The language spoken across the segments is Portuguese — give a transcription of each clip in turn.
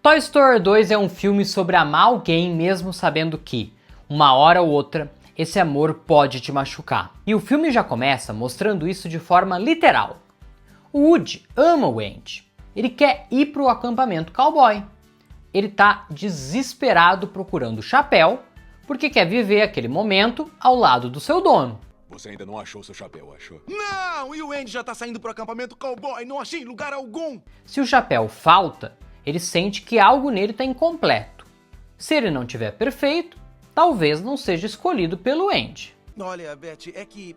Toy Story 2 é um filme sobre amar alguém mesmo sabendo que, uma hora ou outra, esse amor pode te machucar. E o filme já começa mostrando isso de forma literal. O Woody ama o Andy. Ele quer ir para o acampamento cowboy. Ele tá desesperado procurando o chapéu, porque quer viver aquele momento ao lado do seu dono. Você ainda não achou seu chapéu, achou? Não! E o Andy já tá saindo pro acampamento cowboy, não achei lugar algum! Se o chapéu falta, ele sente que algo nele está incompleto. Se ele não tiver perfeito, talvez não seja escolhido pelo Andy. Olha, Beth, é que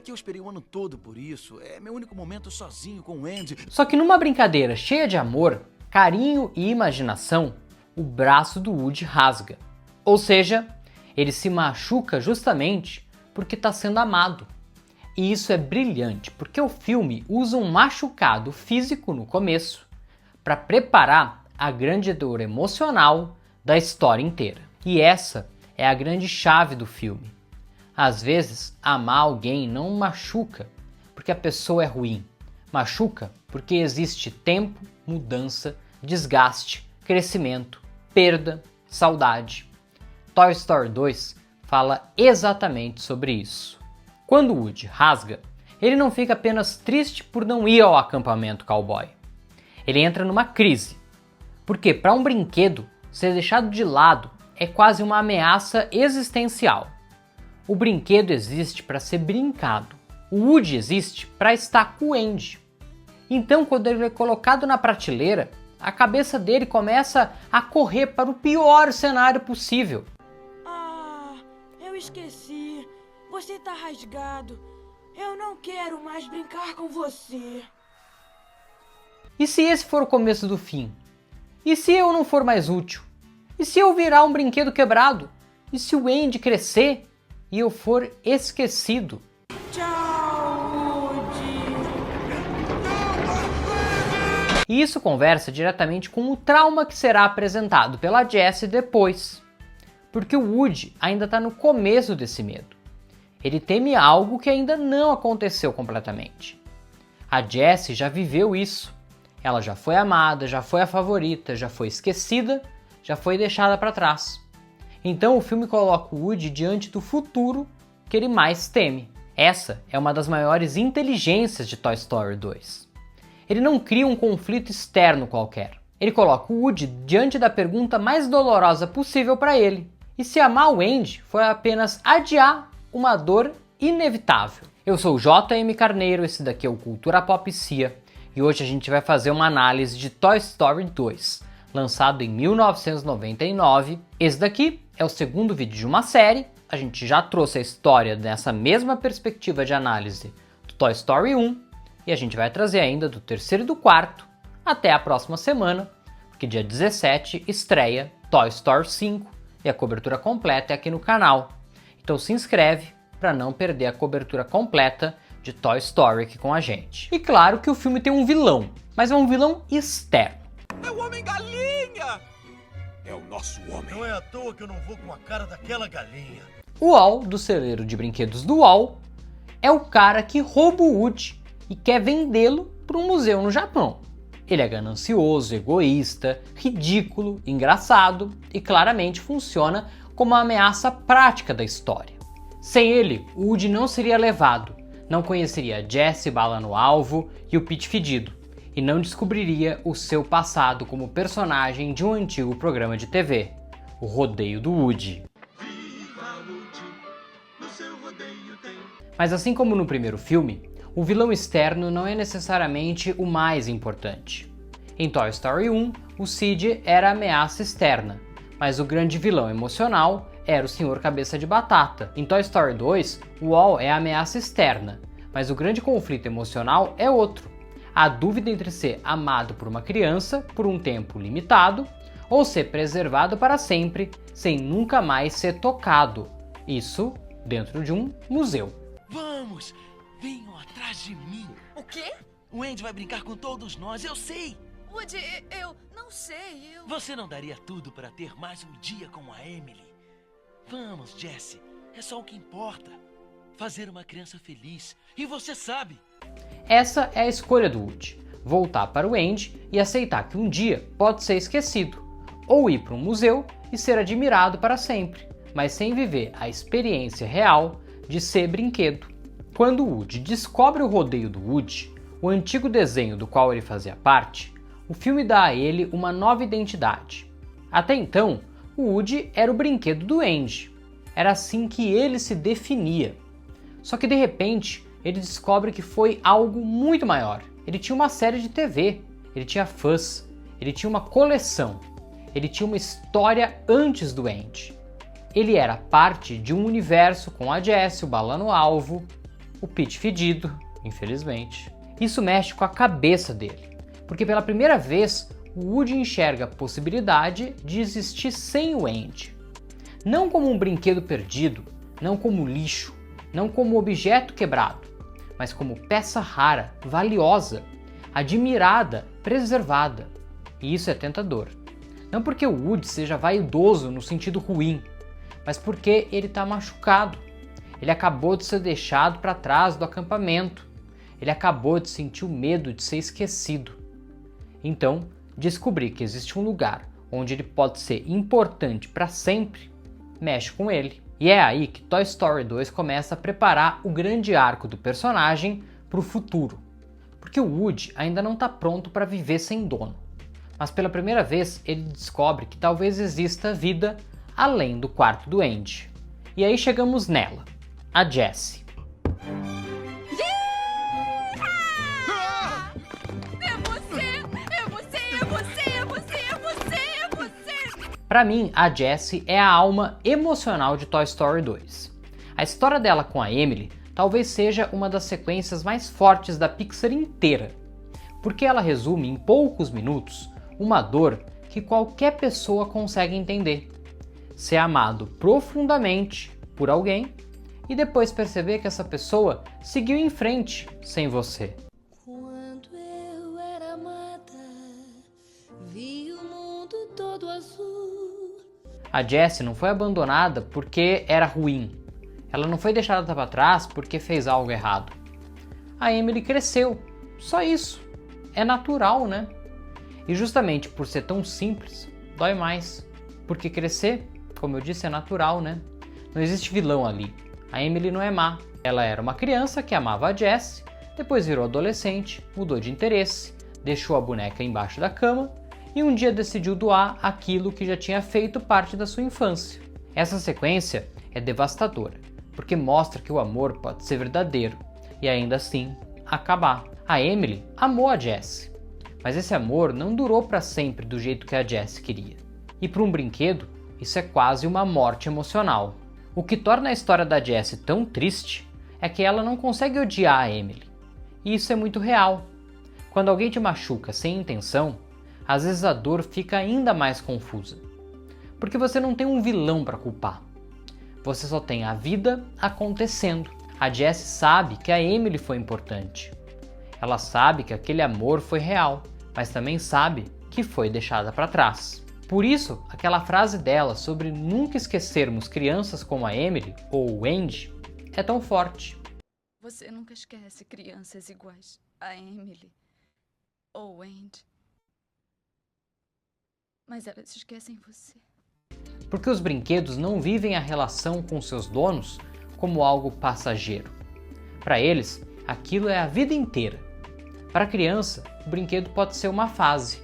eu esperei o ano todo por isso. É meu único momento sozinho com o Andy. Só que numa brincadeira cheia de amor, carinho e imaginação, o braço do Woody rasga. Ou seja, ele se machuca justamente porque está sendo amado. E isso é brilhante, porque o filme usa um machucado físico no começo para preparar a grande dor emocional da história inteira. E essa é a grande chave do filme. Às vezes, amar alguém não machuca porque a pessoa é ruim. Machuca porque existe tempo, mudança, desgaste, crescimento, perda, saudade. Toy Story 2 fala exatamente sobre isso. Quando o Woody rasga, ele não fica apenas triste por não ir ao acampamento cowboy. Ele entra numa crise, porque para um brinquedo, ser deixado de lado é quase uma ameaça existencial. O brinquedo existe para ser brincado. O Woody existe para estar com o Andy. Então, quando ele é colocado na prateleira, a cabeça dele começa a correr para o pior cenário possível. Ah, eu esqueci. Você tá rasgado. Eu não quero mais brincar com você. E se esse for o começo do fim? E se eu não for mais útil? E se eu virar um brinquedo quebrado? E se o Andy crescer e eu for esquecido? Tchau, Woody. E isso conversa diretamente com o trauma que será apresentado pela Jessie depois. Porque o Woody ainda está no começo desse medo. Ele teme algo que ainda não aconteceu completamente. A Jessie já viveu isso. Ela já foi amada, já foi a favorita, já foi esquecida, já foi deixada para trás. Então o filme coloca o Woody diante do futuro que ele mais teme. Essa é uma das maiores inteligências de Toy Story 2. Ele não cria um conflito externo qualquer. Ele coloca o Woody diante da pergunta mais dolorosa possível para ele. E se amar o Andy foi apenas adiar uma dor inevitável. Eu sou o JM Carneiro, esse daqui é o Cultura Pop Cia, e hoje a gente vai fazer uma análise de Toy Story 2, lançado em 1999. Esse daqui é o segundo vídeo de uma série. A gente já trouxe a história nessa mesma perspectiva de análise do Toy Story 1, e a gente vai trazer ainda do terceiro e do quarto até a próxima semana, porque dia 17 estreia Toy Story 5 e a cobertura completa é aqui no canal. Então se inscreve para não perder a cobertura completa de Toy Story aqui com a gente. E claro que o filme tem um vilão, mas é um vilão externo. É o Homem-Galinha! É o nosso homem. Não é à toa que eu não vou com a cara daquela galinha. O Wall, do celeiro de brinquedos do Wall, é o cara que rouba o Woody e quer vendê-lo para um museu no Japão. Ele é ganancioso, egoísta, ridículo, engraçado e claramente funciona como uma ameaça prática da história. Sem ele, o Woody não seria levado, não conheceria Jessie Bala no Alvo e o Pete Fedido, e não descobriria o seu passado como personagem de um antigo programa de TV, o Rodeio do Woody. Mas assim como no primeiro filme, o vilão externo não é necessariamente o mais importante. Em Toy Story 1, o Sid era a ameaça externa, mas o grande vilão emocional era o Sr. Cabeça de Batata. Em Toy Story 2, o Wall é a ameaça externa, mas o grande conflito emocional é outro. A dúvida entre ser amado por uma criança por um tempo limitado ou ser preservado para sempre sem nunca mais ser tocado. Isso dentro de um museu. Vamos! Venham atrás de mim! O quê? O Andy vai brincar com todos nós, eu sei! Woody, eu não sei, Você não daria tudo para ter mais um dia com a Emily? Vamos, Jessie. É só o que importa. Fazer uma criança feliz. E você sabe. Essa é a escolha do Woody. Voltar para o Andy e aceitar que um dia pode ser esquecido. ou ir para um museu e ser admirado para sempre, mas sem viver a experiência real de ser brinquedo. Quando Woody descobre o rodeio do Woody, o antigo desenho do qual ele fazia parte, o filme dá a ele uma nova identidade. Até então, o Woody era o brinquedo do Andy. Era assim que ele se definia. Só que de repente, ele descobre que foi algo muito maior. Ele tinha uma série de TV, ele tinha fãs, ele tinha uma coleção, ele tinha uma história antes do Andy. Ele era parte de um universo com a Jessie, o Bala no Alvo, o Pete Fedido, infelizmente. Isso mexe com a cabeça dele, porque pela primeira vez o Woody enxerga a possibilidade de existir sem o Andy. Não como um brinquedo perdido, não como lixo, não como objeto quebrado, mas como peça rara, valiosa, admirada, preservada. E isso é tentador. Não porque o Woody seja vaidoso no sentido ruim, mas porque ele está machucado. Ele acabou de ser deixado para trás do acampamento. Ele acabou de sentir o medo de ser esquecido. Então, descobrir que existe um lugar onde ele pode ser importante para sempre, mexe com ele. E é aí que Toy Story 2 começa a preparar o grande arco do personagem para o futuro. Porque o Woody ainda não está pronto para viver sem dono. Mas pela primeira vez ele descobre que talvez exista vida além do quarto do Andy. E aí chegamos nela, a Jessie. Para mim, a Jessie é a alma emocional de Toy Story 2. A história dela com a Emily talvez seja uma das sequências mais fortes da Pixar inteira, porque ela resume em poucos minutos uma dor que qualquer pessoa consegue entender. Ser amado profundamente por alguém e depois perceber que essa pessoa seguiu em frente sem você. Quando eu era amada, vi o mundo todo azul. A Jessie não foi abandonada porque era ruim. Ela não foi deixada para trás porque fez algo errado. A Emily cresceu. Só isso. É natural, né? E justamente por ser tão simples, dói mais. Porque crescer, como eu disse, é natural, né? Não existe vilão ali. A Emily não é má. Ela era uma criança que amava a Jessie, depois virou adolescente, mudou de interesse, deixou a boneca embaixo da cama e um dia decidiu doar aquilo que já tinha feito parte da sua infância. Essa sequência é devastadora, porque mostra que o amor pode ser verdadeiro e ainda assim acabar. A Emily amou a Jessie, mas esse amor não durou para sempre do jeito que a Jessie queria. E para um brinquedo, isso é quase uma morte emocional. O que torna a história da Jessie tão triste é que ela não consegue odiar a Emily. E isso é muito real. Quando alguém te machuca sem intenção, às vezes a dor fica ainda mais confusa. Porque você não tem um vilão para culpar. Você só tem a vida acontecendo. A Jessie sabe que a Emily foi importante. Ela sabe que aquele amor foi real, mas também sabe que foi deixada para trás. Por isso, aquela frase dela sobre nunca esquecermos crianças como a Emily ou o Andy é tão forte. Você nunca esquece crianças iguais a Emily ou Andy. Mas elas esquecem você. Porque os brinquedos não vivem a relação com seus donos como algo passageiro. Para eles, aquilo é a vida inteira. Para a criança, o brinquedo pode ser uma fase,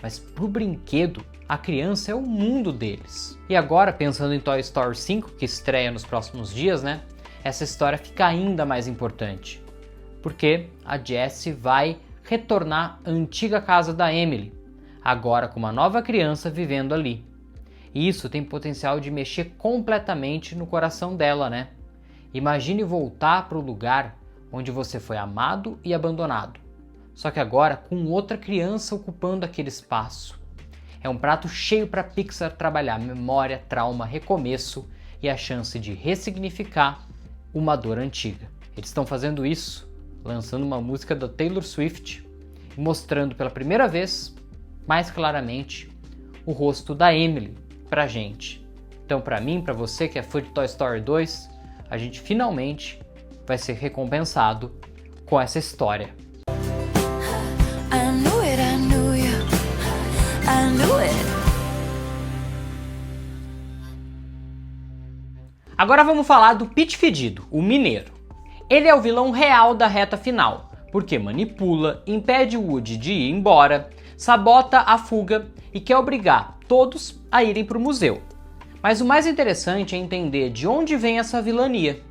mas para o brinquedo, a criança é o mundo deles. E agora, pensando em Toy Story 5, que estreia nos próximos dias, né? Essa história fica ainda mais importante. Porque a Jessie vai retornar à antiga casa da Emily, agora com uma nova criança vivendo ali. E isso tem potencial de mexer completamente no coração dela, né? Imagine voltar para o lugar onde você foi amado e abandonado, só que agora com outra criança ocupando aquele espaço. É um prato cheio para Pixar trabalhar memória, trauma, recomeço e a chance de ressignificar uma dor antiga. Eles estão fazendo isso, lançando uma música da Taylor Swift e mostrando pela primeira vez, mais claramente, o rosto da Emily pra gente. Então, pra mim, pra você que é fã de Toy Story 2, a gente finalmente vai ser recompensado com essa história. I knew it, I knew you. I knew it. Agora vamos falar do Pete Fedido, o mineiro. Ele é o vilão real da reta final, porque manipula, impede Woody de ir embora, sabota a fuga e quer obrigar todos a irem para o museu. Mas o mais interessante é entender de onde vem essa vilania.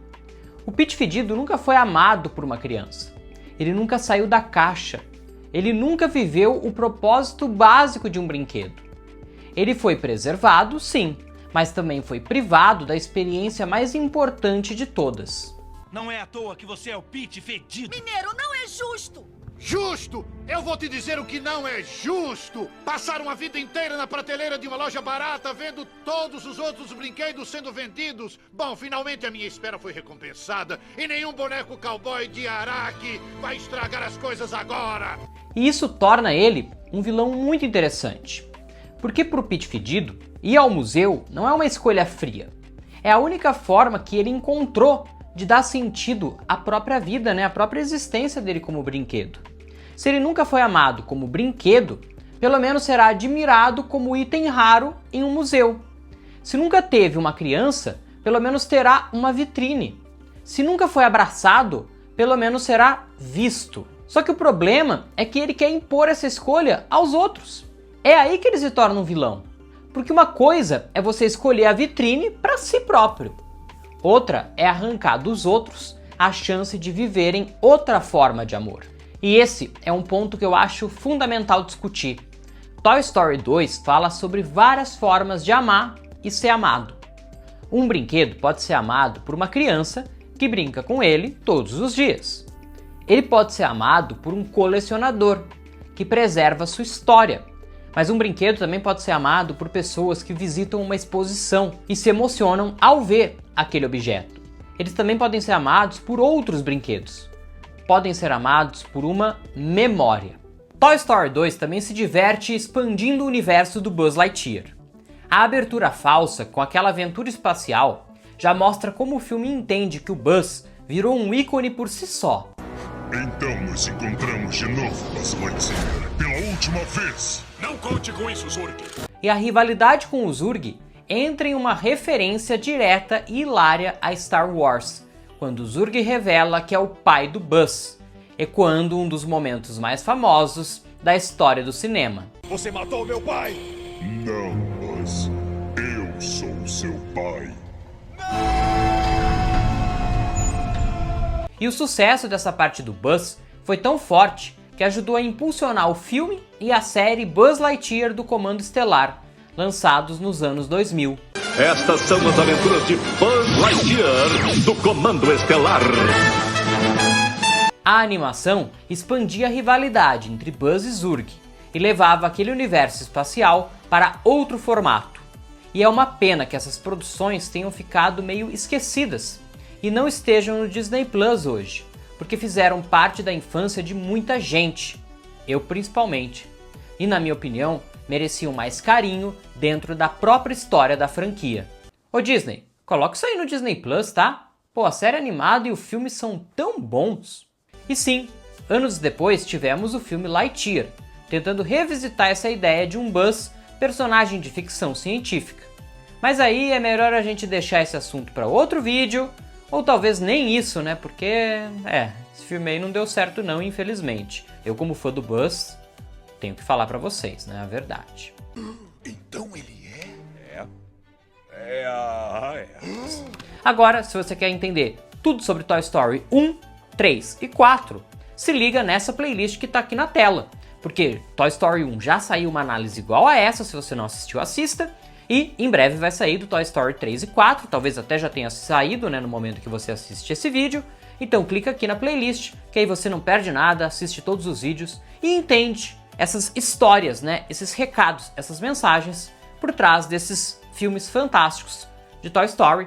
O Pete Fedido nunca foi amado por uma criança. Ele nunca saiu da caixa. Ele nunca viveu o propósito básico de um brinquedo. Ele foi preservado, sim, mas também foi privado da experiência mais importante de todas. Não é à toa que você é o Pete Fedido. Mineiro, não é justo! Justo! Eu vou te dizer o que não é justo! Passar uma vida inteira na prateleira de uma loja barata vendo todos os outros brinquedos sendo vendidos. Bom, finalmente a minha espera foi recompensada e nenhum boneco cowboy de Araque vai estragar as coisas agora! E isso torna ele um vilão muito interessante. Porque para o Pete Fedido, ir ao museu não é uma escolha fria. É a única forma que ele encontrou de dar sentido à própria vida, né? À própria existência dele como brinquedo. Se ele nunca foi amado como brinquedo, pelo menos será admirado como item raro em um museu. Se nunca teve uma criança, pelo menos terá uma vitrine. Se nunca foi abraçado, pelo menos será visto. Só que o problema é que ele quer impor essa escolha aos outros. É aí que ele se torna um vilão. Porque uma coisa é você escolher a vitrine para si próprio. Outra é arrancar dos outros a chance de viverem outra forma de amor. E esse é um ponto que eu acho fundamental discutir. Toy Story 2 fala sobre várias formas de amar e ser amado. Um brinquedo pode ser amado por uma criança que brinca com ele todos os dias. Ele pode ser amado por um colecionador que preserva sua história. Mas um brinquedo também pode ser amado por pessoas que visitam uma exposição e se emocionam ao ver aquele objeto. Eles também podem ser amados por outros brinquedos. Podem ser amados por uma memória. Toy Story 2 também se diverte expandindo o universo do Buzz Lightyear. A abertura falsa com aquela aventura espacial já mostra como o filme entende que o Buzz virou um ícone por si só. Então nos encontramos de novo, Buzz Lightyear, pela última vez. Não conte com isso, Zurg. E a rivalidade com o Zurg entra em uma referência direta e hilária a Star Wars, quando o Zurg revela que é o pai do Buzz, ecoando um dos momentos mais famosos da história do cinema. Você matou meu pai! Não, Buzz. Eu sou seu pai. E o sucesso dessa parte do Buzz foi tão forte que ajudou a impulsionar o filme e a série Buzz Lightyear do Comando Estelar, lançados nos anos 2000. Estas são as aventuras de Buzz Lightyear do Comando Estelar. A animação expandia a rivalidade entre Buzz e Zurg e levava aquele universo espacial para outro formato. E é uma pena que essas produções tenham ficado meio esquecidas e não estejam no Disney Plus hoje, porque fizeram parte da infância de muita gente, eu principalmente. E na minha opinião, mereciam mais carinho dentro da própria história da franquia. Ô Disney, coloca isso aí no Disney Plus, tá? Pô, a série animada e o filme são tão bons. E sim, anos depois tivemos o filme Lightyear, tentando revisitar essa ideia de um Buzz, personagem de ficção científica. Mas aí é melhor a gente deixar esse assunto para outro vídeo, ou talvez nem isso, né? Porque, esse filme aí não deu certo não, infelizmente. Eu, como fã do Buzz, tenho que falar pra vocês, né? A verdade. Então ele é? Agora, se você quer entender tudo sobre Toy Story 1, 3 e 4, se liga nessa playlist que tá aqui na tela. Porque Toy Story 1 já saiu uma análise igual a essa, se você não assistiu, assista. E em breve vai sair do Toy Story 3 e 4, talvez até já tenha saído, né, no momento que você assiste esse vídeo. Então clica aqui na playlist, que aí você não perde nada, assiste todos os vídeos e entende essas histórias, né, esses recados, essas mensagens por trás desses filmes fantásticos de Toy Story.